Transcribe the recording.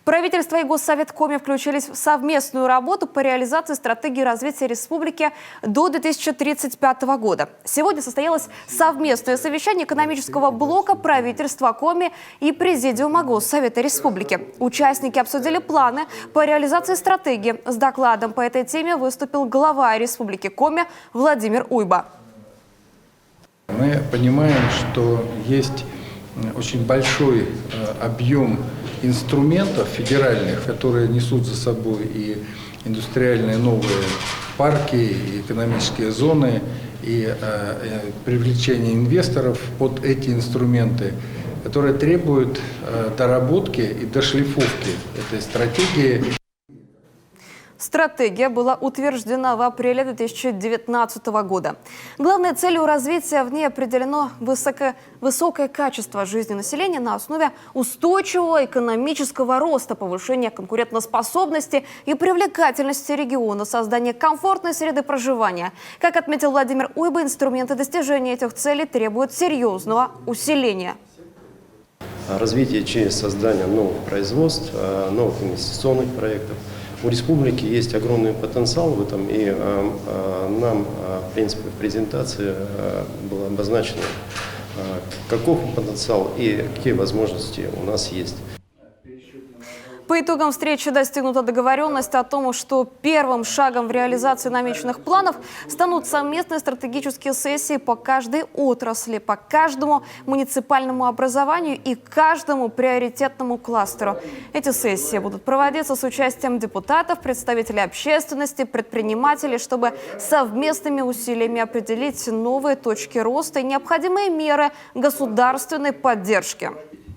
Правительство и Госсовет Коми включились в совместную работу по реализации стратегии развития республики до 2035 года. Сегодня состоялось совместное совещание экономического блока правительства Коми и Президиума Госсовета Республики. Участники обсудили планы по реализации стратегии. С докладом по этой теме выступил глава Республики Коми Владимир Уйба. Мы понимаем, что есть очень большой объем инструментов федеральных, которые несут за собой и индустриальные новые парки, и экономические зоны, и привлечение инвесторов под эти инструменты, которые требуют доработки и дошлифовки этой стратегии. Стратегия была утверждена в апреле 2019 года. Главной целью развития в ней определено высокое качество жизни населения на основе устойчивого экономического роста, повышения конкурентоспособности и привлекательности региона, создания комфортной среды проживания. Как отметил Владимир Уйба, инструменты достижения этих целей требуют серьезного усиления. Развитие через создание новых производств, новых инвестиционных проектов. У республики есть огромный потенциал в этом, и нам, в принципе, в презентации было обозначено, каков потенциал и какие возможности у нас есть. По итогам встречи достигнута договоренность о том, что первым шагом в реализации намеченных планов станут совместные стратегические сессии по каждой отрасли, по каждому муниципальному образованию и каждому приоритетному кластеру. Эти сессии будут проводиться с участием депутатов, представителей общественности, предпринимателей, чтобы совместными усилиями определить новые точки роста и необходимые меры государственной поддержки.